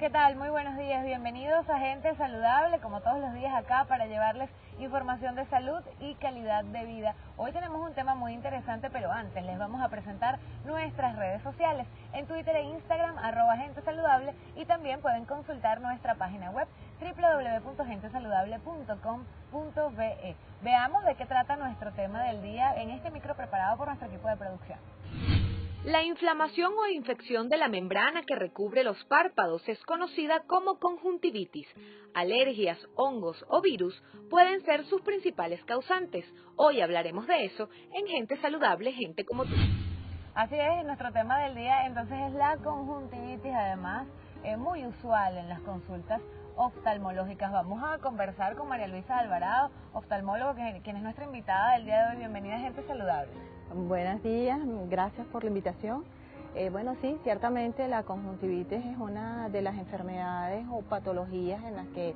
¿qué tal? Muy buenos días, bienvenidos a Gente Saludable, como todos los días acá para llevarles información de salud y calidad de vida. Hoy tenemos un tema muy interesante, pero antes les vamos a presentar nuestras redes sociales, en Twitter e Instagram, @gentesaludable, y también pueden consultar nuestra página web www.gentesaludable.com.be. Veamos de qué trata nuestro tema del día en este micro preparado por nuestro equipo de producción. La inflamación o infección de la membrana que recubre los párpados es conocida como conjuntivitis. Alergias, hongos o virus pueden ser sus principales causantes. Hoy hablaremos de eso en Gente Saludable, gente como tú. Así es, nuestro tema del día entonces es la conjuntivitis, además muy usual en las consultas oftalmológicas. Vamos a conversar con María Luisa Alvarado, oftalmólogo, quien es nuestra invitada del día de hoy. Bienvenida a Gente Saludable. Buenos días, gracias por la invitación. Bueno, sí, ciertamente la conjuntivitis es una de las enfermedades o patologías en las que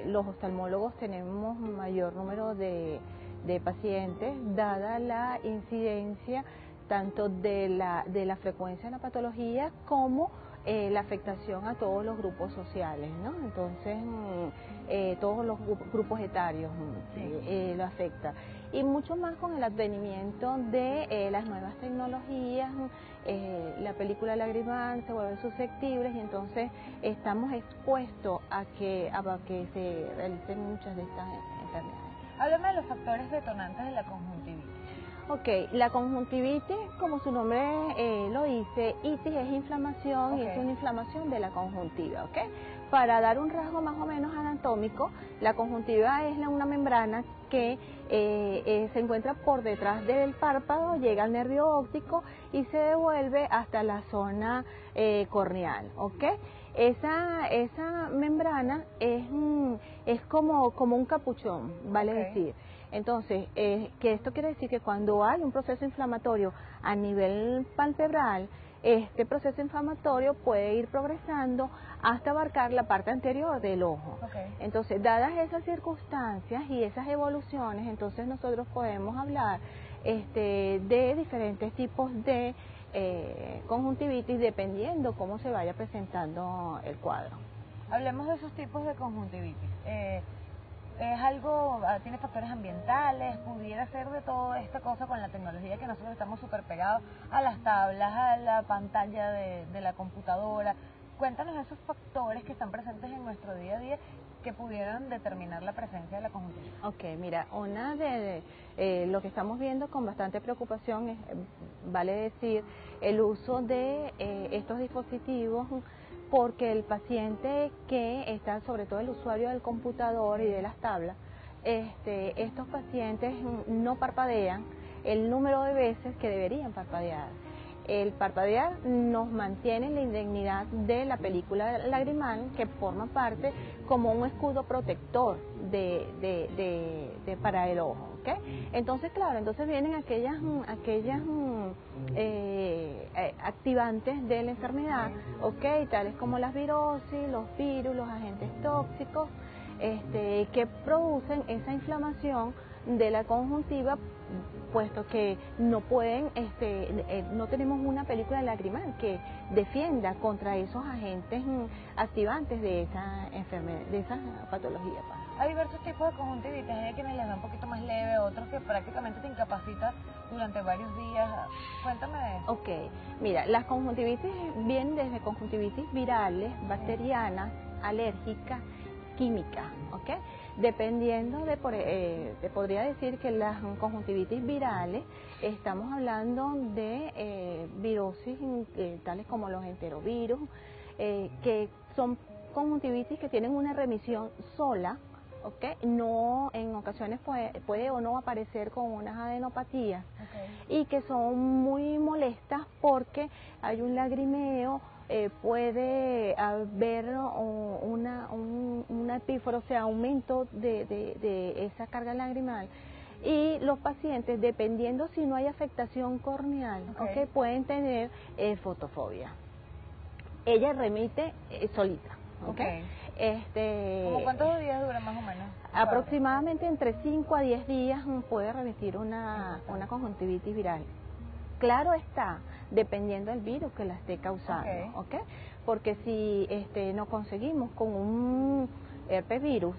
los oftalmólogos tenemos mayor número de pacientes, dada la incidencia tanto de la frecuencia de la patología como la afectación a todos los grupos sociales, ¿no? Entonces, todos los grupos etarios lo afecta. Y mucho más con el advenimiento de las nuevas tecnologías, la película lagrimal se vuelven susceptibles y entonces estamos expuestos a que se realicen muchas de estas enfermedades. Háblame de los factores detonantes de la conjuntivitis. Ok, la conjuntivitis, como su nombre lo dice, itis es inflamación, y es una inflamación de la conjuntiva, ¿ok? Para dar un rasgo más o menos anatómico, la conjuntiva es una membrana que se encuentra por detrás del párpado, llega al nervio óptico y se devuelve hasta la zona corneal, ¿ok? Esa membrana es como un capuchón, vale decir. Entonces, que esto quiere decir que cuando hay un proceso inflamatorio a nivel palpebral, este proceso inflamatorio puede ir progresando hasta abarcar la parte anterior del ojo. Entonces, dadas esas circunstancias y esas evoluciones, entonces nosotros podemos hablar de diferentes tipos de conjuntivitis dependiendo cómo se vaya presentando el cuadro. Hablemos de esos tipos de conjuntivitis. ¿Es algo, tiene factores ambientales? ¿Pudiera ser de toda esta cosa con la tecnología que nosotros estamos súper pegados a las tablas, a la pantalla de la computadora? Cuéntanos esos factores que están presentes en nuestro día a día que pudieran determinar la presencia de la conjuntivitis. Ok, mira, una de lo que estamos viendo con bastante preocupación es, vale decir, el uso de estos dispositivos, porque el paciente que está, sobre todo el usuario del computador y de las tablas, estos pacientes no parpadean el número de veces que deberían parpadear. El parpadear nos mantiene en la indignidad de la película lagrimal, que forma parte como un escudo protector para el ojo, ¿ok? Entonces, claro, entonces vienen aquellas activantes de la enfermedad, ¿ok? Tales como las virosis, los virus, los agentes tóxicos, que producen esa inflamación de la conjuntiva, puesto que no pueden, no tenemos una película lagrimal que defienda contra esos agentes activantes de esa enfermedad, de esa patología. Hay diversos tipos de conjuntivitis, hay quienes les da un poquito más leve, otros que prácticamente te incapacita durante varios días. Cuéntame de eso. Ok, mira, las conjuntivitis vienen desde conjuntivitis virales, bacterianas, alérgicas, químicas, ¿ok? Dependiendo te podría decir que las conjuntivitis virales, estamos hablando de virosis tales como los enterovirus, que son conjuntivitis que tienen una remisión sola, ¿ok? No, en ocasiones puede o no aparecer con unas adenopatías, y que son muy molestas porque hay un lagrimeo, puede haber una epífora, o sea, aumento de esa carga lagrimal. Y los pacientes, dependiendo si no hay afectación corneal, pueden tener fotofobia. Ella remite solita. ¿Cómo cuántos días dura más o menos? Aproximadamente entre 5 a 10 días puede remitir una conjuntivitis viral. Claro está, dependiendo del virus que la esté causando, porque si nos conseguimos con un herpesvirus,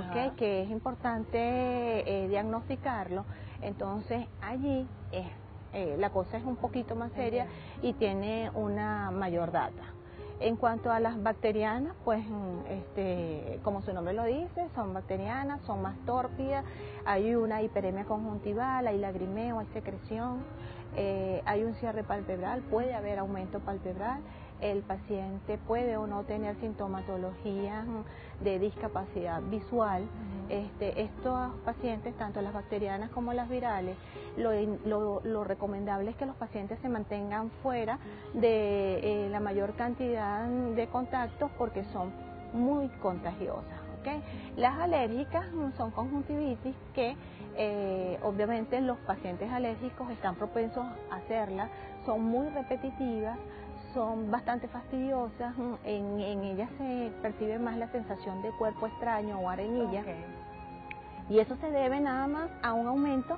¿okay? Que es importante diagnosticarlo, entonces allí la cosa es un poquito más seria y tiene una mayor data. En cuanto a las bacterianas, pues como su nombre lo dice, son bacterianas, son más tórpidas, hay una hiperemia conjuntival, hay lagrimeo, hay secreción, hay un cierre palpebral, puede haber aumento palpebral, el paciente puede o no tener sintomatología de discapacidad visual. Estos pacientes, tanto las bacterianas como las virales, lo recomendable es que los pacientes se mantengan fuera de la mayor cantidad de contactos porque son muy contagiosas. ¿Okay? Las alérgicas son conjuntivitis que obviamente los pacientes alérgicos están propensos a hacerlas, son muy repetitivas, son bastante fastidiosas, en ellas se percibe más la sensación de cuerpo extraño o arenilla, y eso se debe nada más a un aumento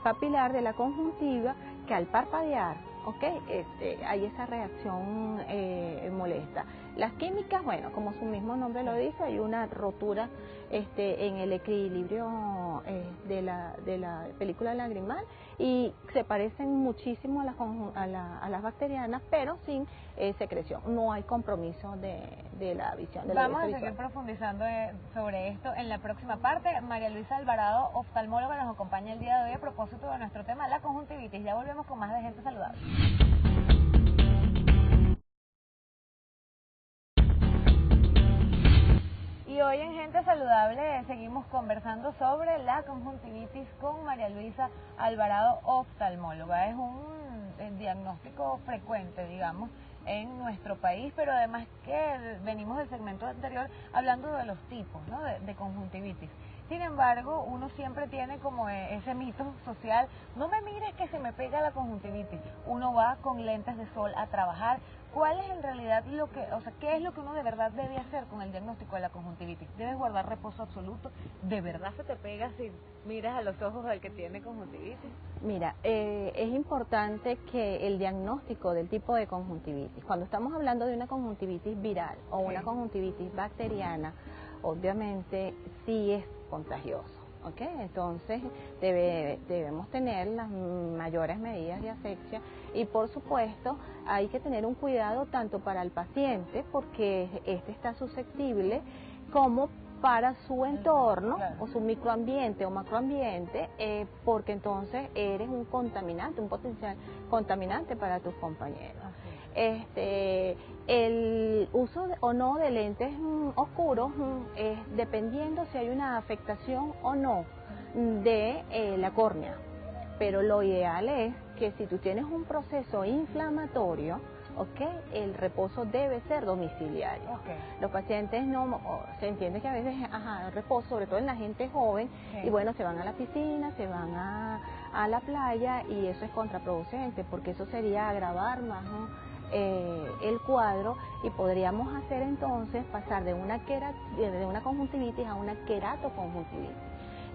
papilar de la conjuntiva, que al parpadear, hay esa reacción molesta. Las químicas, bueno, como su mismo nombre lo dice, hay una rotura en el equilibrio de la película lagrimal, y se parecen muchísimo a las bacterianas, pero sin secreción. No hay compromiso de la visión. Vamos a seguir profundizando sobre esto en la próxima parte. María Luisa Alvarado, oftalmóloga, nos acompaña el día de hoy a propósito de nuestro tema, la conjuntivitis. Ya volvemos con más de Gente Saludable. Y hoy en Gente Saludable seguimos conversando sobre la conjuntivitis con María Luisa Alvarado, oftalmóloga. Es un diagnóstico frecuente, digamos, en nuestro país, pero además que venimos del segmento anterior hablando de los tipos, ¿no?, de conjuntivitis. Sin embargo, uno siempre tiene como ese mito social: no me mires que se me pega la conjuntivitis. Uno va con lentes de sol a trabajar. ¿Cuál es en realidad qué es lo que uno de verdad debe hacer con el diagnóstico de la conjuntivitis? ¿Debes guardar reposo absoluto? ¿De verdad se te pega si miras a los ojos del que tiene conjuntivitis? Mira, es importante que el diagnóstico del tipo de conjuntivitis, cuando estamos hablando de una conjuntivitis viral o una conjuntivitis bacteriana, obviamente sí es contagioso. Entonces debemos tener las mayores medidas de asepsia, y por supuesto hay que tener un cuidado tanto para el paciente, porque está susceptible, como para su entorno, o su microambiente o macroambiente, porque entonces eres un contaminante, un potencial contaminante para tus compañeros. El uso o no de lentes oscuros es dependiendo si hay una afectación o no de la córnea, pero lo ideal es que si tú tienes un proceso inflamatorio, el reposo debe ser domiciliario. Los pacientes se entiende que a veces el reposo, sobre todo en la gente joven, y bueno, se van a la piscina, se van a la playa, y eso es contraproducente, porque eso sería agravar más el cuadro, y podríamos hacer entonces pasar de una conjuntivitis a una queratoconjuntivitis.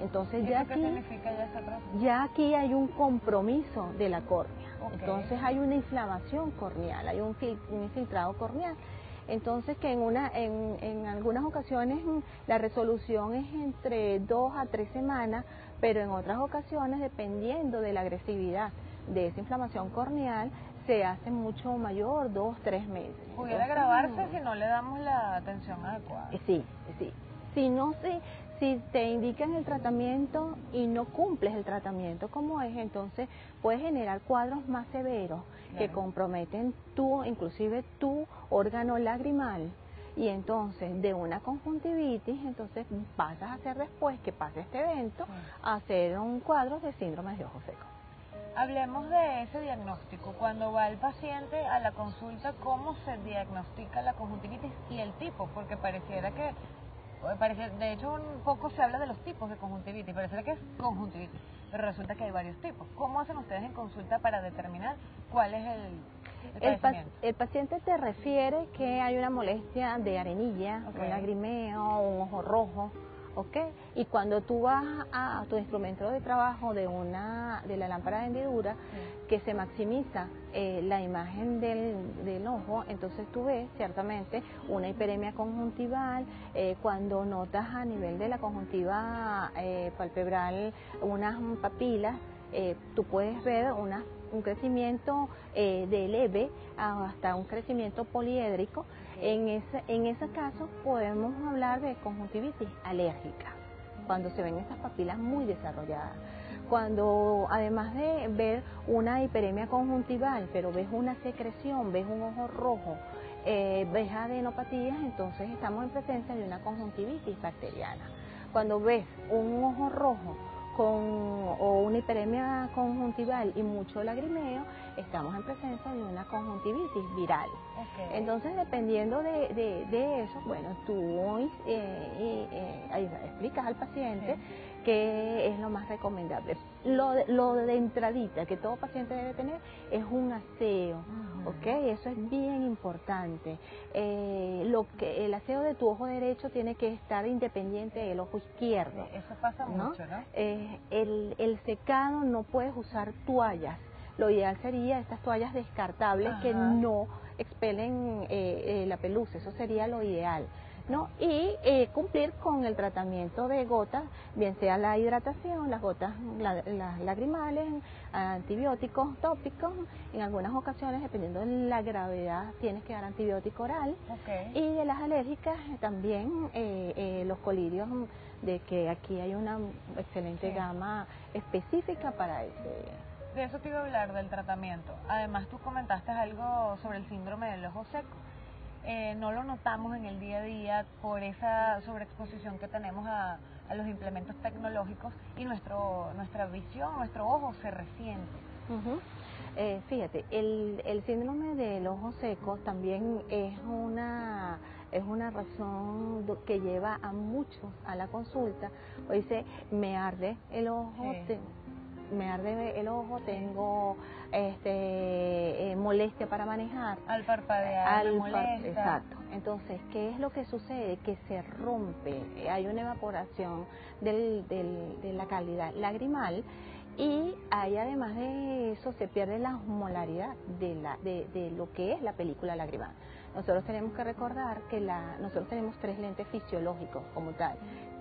Entonces ya aquí hay un compromiso de la córnea. Entonces hay una inflamación corneal, hay un infiltrado corneal. Entonces que en algunas ocasiones la resolución es entre 2 a 3 semanas, pero en otras ocasiones, dependiendo de la agresividad de esa inflamación corneal, se hace mucho mayor, 2, 3 meses. ¿Pudiera agravarse si no le damos la atención adecuada? Sí. Si te indican el tratamiento y no cumples el tratamiento como es, entonces puedes generar cuadros más severos que comprometen inclusive tu órgano lagrimal, y entonces de una conjuntivitis, entonces pasas a hacer, después que pase este evento, a hacer un cuadro de síndrome de ojo seco. Hablemos de ese diagnóstico. Cuando va el paciente a la consulta, ¿cómo se diagnostica la conjuntivitis y el tipo? Porque pareciera que, de hecho, un poco se habla de los tipos de conjuntivitis, pareciera que es conjuntivitis, pero resulta que hay varios tipos. ¿Cómo hacen ustedes en consulta para determinar cuál es el paciente te refiere que hay una molestia de arenilla, un lagrimeo, un ojo rojo, ¿ok? Y cuando tú vas a tu instrumento de trabajo de la lámpara de hendidura, que se maximiza la imagen del ojo, entonces tú ves ciertamente una hiperemia conjuntival. Cuando notas a nivel de la conjuntiva palpebral unas papilas, tú puedes ver un crecimiento de leve hasta un crecimiento poliédrico. En ese caso podemos hablar de conjuntivitis alérgica, cuando se ven esas papilas muy desarrolladas. Cuando además de ver una hiperemia conjuntival, pero ves una secreción, ves un ojo rojo, ves adenopatías, entonces estamos en presencia de una conjuntivitis bacteriana. Cuando ves un ojo rojo o una hiperemia conjuntival y mucho lagrimeo, estamos en presencia de una conjuntivitis viral. Entonces, dependiendo de eso, bueno, tú explicas al paciente qué es lo más recomendable. Lo de entradita que todo paciente debe tener es un aseo, ¿ok? Eso es bien importante. El aseo de tu ojo derecho tiene que estar independiente del ojo izquierdo. Eso pasa mucho, ¿no? El secado, no puedes usar toallas. Lo ideal sería estas toallas descartables que no expelen la pelusa, eso sería lo ideal, ¿no? Y cumplir con el tratamiento de gotas, bien sea la hidratación, las gotas las lagrimales, antibióticos tópicos. En algunas ocasiones, dependiendo de la gravedad, tienes que dar antibiótico oral. Y de las alérgicas también los colirios, de que aquí hay una excelente gama específica para ese. De eso te iba a hablar, del tratamiento. Además, tú comentaste algo sobre el síndrome del ojo seco. No lo notamos en el día a día por esa sobreexposición que tenemos a los implementos tecnológicos, y nuestra visión, nuestro ojo se resiente. Fíjate, el síndrome del ojo seco también es una razón que lleva a muchos a la consulta. O dice, me arde el ojo, tengo molestia para manejar. Al parpadear, me molesta. Exacto. Entonces, ¿qué es lo que sucede? Que se rompe, hay una evaporación de la calidad lagrimal, y ahí, además de eso, se pierde la osmolaridad de lo que es la película lagrimal. Nosotros tenemos que recordar que nosotros tenemos 3 lentes fisiológicos como tal,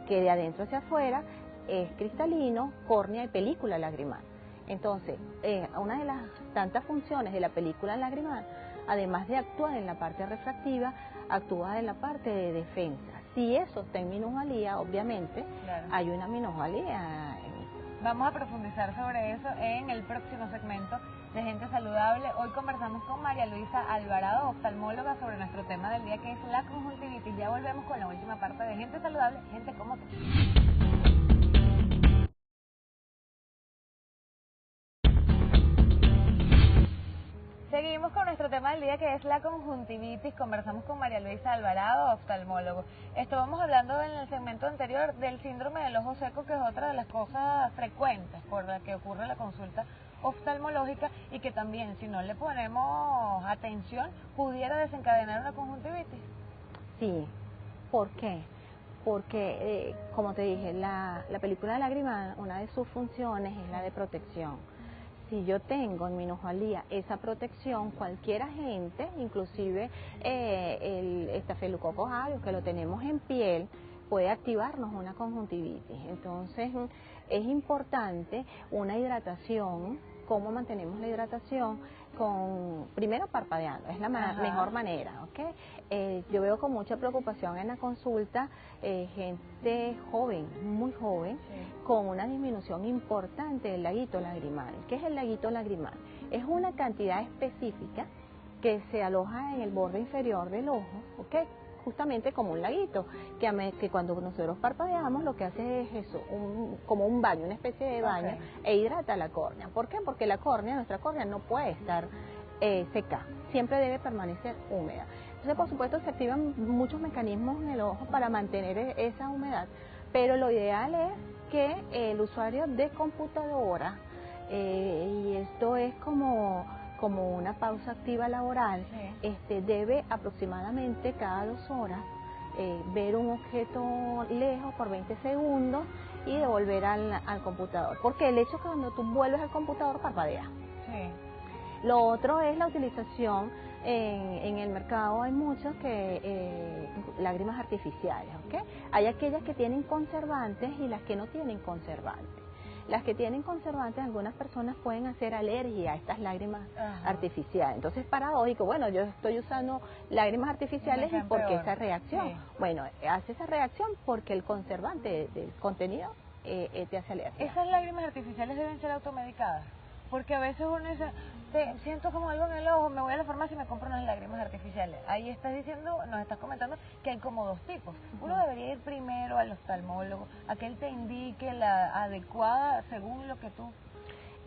que de adentro hacia afuera es cristalino, córnea y película lagrimal. Entonces, una de las tantas funciones de la película lagrimal, además de actuar en la parte refractiva, actúa en la parte de defensa. Si eso está en minusvalía, obviamente, hay una minusvalía. Vamos a profundizar sobre eso en el próximo segmento de Gente Saludable. Hoy conversamos con María Luisa Alvarado, oftalmóloga, sobre nuestro tema del día, que es la conjuntivitis. Ya volvemos con la última parte de Gente Saludable, gente como tú. Seguimos con nuestro tema del día, que es la conjuntivitis. Conversamos con María Luisa Alvarado, oftalmólogo. Estábamos hablando en el segmento anterior del síndrome del ojo seco, que es otra de las cosas frecuentes por la que ocurre la consulta oftalmológica, y que también, si no le ponemos atención, pudiera desencadenar una conjuntivitis. Sí. ¿Por qué? Porque, como te dije, la película lagrimal, una de sus funciones es la de protección. Si yo tengo en minusvalía esa protección, cualquier agente, inclusive el estafilococcus aureus, que lo tenemos en piel, puede activarnos una conjuntivitis. Entonces, es importante una hidratación. ¿Cómo mantenemos la hidratación? Primero parpadeando, es la mejor manera, ¿ok? Yo veo con mucha preocupación en la consulta gente joven, muy joven, con una disminución importante del laguito lagrimal. ¿Qué es el laguito lagrimal? Es una cantidad específica que se aloja en el borde inferior del ojo, ¿ok? Justamente como un laguito, que cuando nosotros parpadeamos lo que hace es eso, como un baño, una especie de baño, e hidrata la córnea. ¿Por qué? Porque nuestra córnea no puede estar seca, siempre debe permanecer húmeda. Entonces, por supuesto, se activan muchos mecanismos en el ojo para mantener esa humedad, pero lo ideal es que el usuario de computadora, y esto es como una pausa activa laboral, debe aproximadamente cada 2 horas ver un objeto lejos por 20 segundos y devolver al computador, porque el hecho que cuando tú vuelves al computador parpadea. Sí. Lo otro es la utilización, en el mercado hay muchas que lágrimas artificiales, ¿ok? Hay aquellas que tienen conservantes y las que no tienen conservantes. Las que tienen conservantes, algunas personas pueden hacer alergia a estas lágrimas artificiales. Entonces es paradójico, bueno, yo estoy usando lágrimas artificiales y ¿por qué esa reacción? Sí. Bueno, hace esa reacción porque el conservante del contenido te hace alergia. ¿Esas lágrimas artificiales deben ser automedicadas? Porque a veces uno dice, siento como algo en el ojo, me voy a la farmacia y me compro unas lágrimas artificiales. Ahí estás diciendo, nos estás comentando que hay como dos tipos. Uno debería ir primero al oftalmólogo, a que él te indique la adecuada según lo que tú...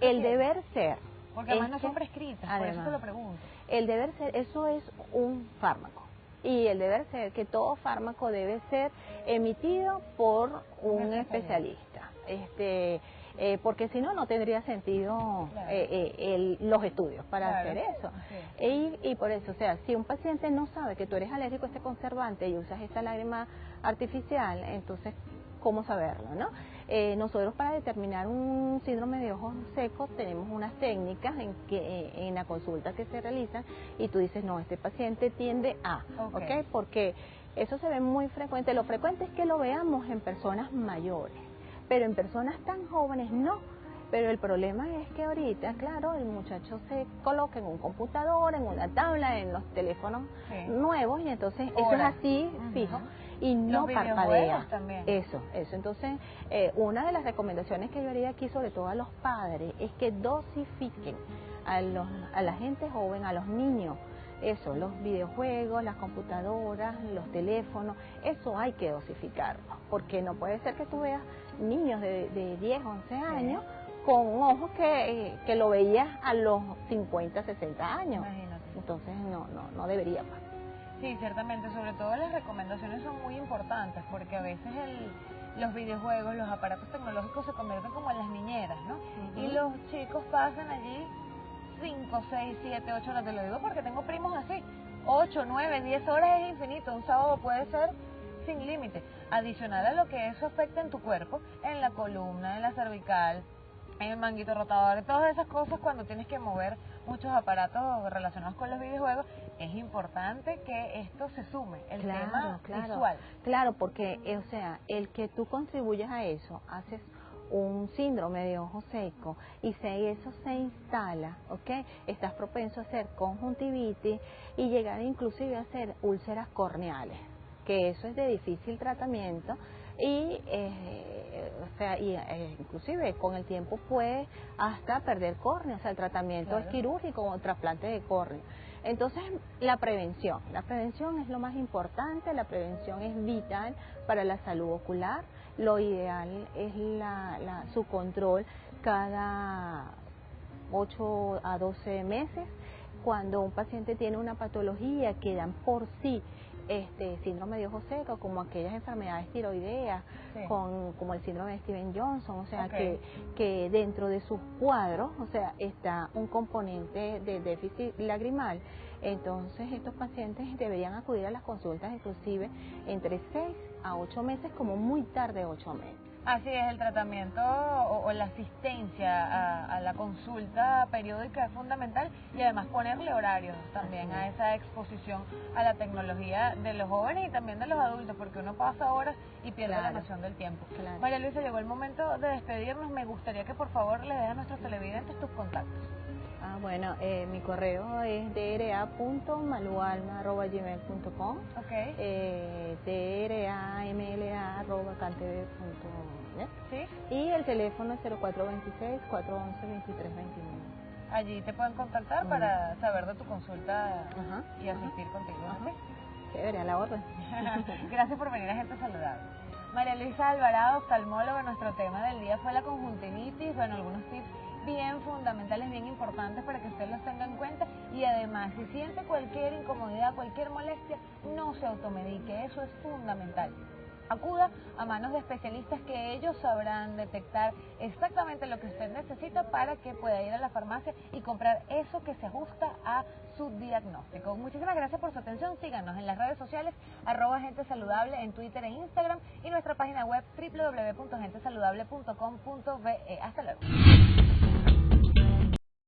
El deber ser. Porque además no son prescritas, por eso te lo pregunto. El deber ser, eso es un fármaco. Y el deber ser que todo fármaco debe ser emitido por un especialista. Porque si no, no tendría sentido los estudios para hacer eso. Y por eso, o sea, si un paciente no sabe que tú eres alérgico a este conservante y usas esta lágrima artificial, entonces, ¿cómo saberlo, no? Nosotros para determinar un síndrome de ojos secos tenemos unas técnicas en la consulta que se realizan y tú dices, no, este paciente tiende a, ¿ok? Porque eso se ve muy frecuente. Lo frecuente es que lo veamos en personas mayores, pero en personas tan jóvenes no. Pero el problema es que ahorita, claro, el muchacho se coloca en un computador, en una tabla, en los teléfonos nuevos y entonces eso es así, fijo, y no parpadea. Eso. Entonces, una de las recomendaciones que yo haría aquí, sobre todo a los padres, es que dosifiquen a la gente joven, a los niños. Eso, los videojuegos, las computadoras, los teléfonos, eso hay que dosificarlo, porque no puede ser que tú veas niños de 10, 11 años con ojos que lo veías a los 50, 60 años. Imagínate. Entonces no debería pasar. Sí, ciertamente, sobre todo las recomendaciones son muy importantes, porque a veces los videojuegos, los aparatos tecnológicos se convierten como en las niñeras, ¿no? Y los chicos pasan allí 5, 6, 7, 8 horas, te lo digo porque tengo primos así, 8, 9, 10 horas es infinito, un sábado puede ser sin límite. Adicional a lo que eso afecta en tu cuerpo, en la columna, en la cervical, en el manguito rotador, todas esas cosas cuando tienes que mover muchos aparatos relacionados con los videojuegos, es importante que esto se sume, el tema visual. Claro, porque, o sea, el que tú contribuyas a eso, haces un síndrome de ojo seco y si eso se instala, ¿ok? Estás propenso a hacer conjuntivitis y llegar inclusive a hacer úlceras corneales, que eso es de difícil tratamiento y, inclusive con el tiempo puede hasta perder córnea, o sea, el tratamiento es quirúrgico o trasplante de córnea. Entonces, la prevención es lo más importante, la prevención es vital para la salud ocular. Lo ideal es su control cada 8 a 12 meses. Cuando un paciente tiene una patología que dan por sí síndrome de ojo seco, como aquellas enfermedades tiroideas, como el síndrome de Stevens-Johnson, o sea, que dentro de sus cuadros, o sea, está un componente de déficit lagrimal. Entonces, estos pacientes deberían acudir a las consultas inclusive entre 6 a 8 meses, como muy tarde 8 meses. Así es, el tratamiento o la asistencia a la consulta periódica es fundamental y además ponerle horarios también a esa exposición a la tecnología de los jóvenes y también de los adultos, porque uno pasa horas y pierde la noción del tiempo. María Luisa, llegó el momento de despedirnos. Me gustaría que por favor le des a nuestros televidentes tus contactos. Bueno, mi correo es dra.malualma@gmail.com, dramla@cantv.net, y el teléfono es 0426-411-2329. Allí te pueden contactar para saber de tu consulta y asistir contigo. Chévere, a la orden. Gracias por venir a Gente Saludable. María Luisa Alvarado, oftalmóloga, nuestro tema del día fue la conjuntivitis. Bueno, algunos tips bien fundamentales, bien importantes para que usted los tenga en cuenta, y además, si siente cualquier incomodidad, cualquier molestia, no se automedique, eso es fundamental. acuda a manos de especialistas que ellos sabrán detectar exactamente lo que usted necesita para que pueda ir a la farmacia y comprar eso que se ajusta a su diagnóstico. Muchísimas gracias por su atención. Síganos en las redes sociales @Gente Saludable en Twitter e Instagram y nuestra página web www.gentesaludable.com.be. Hasta luego.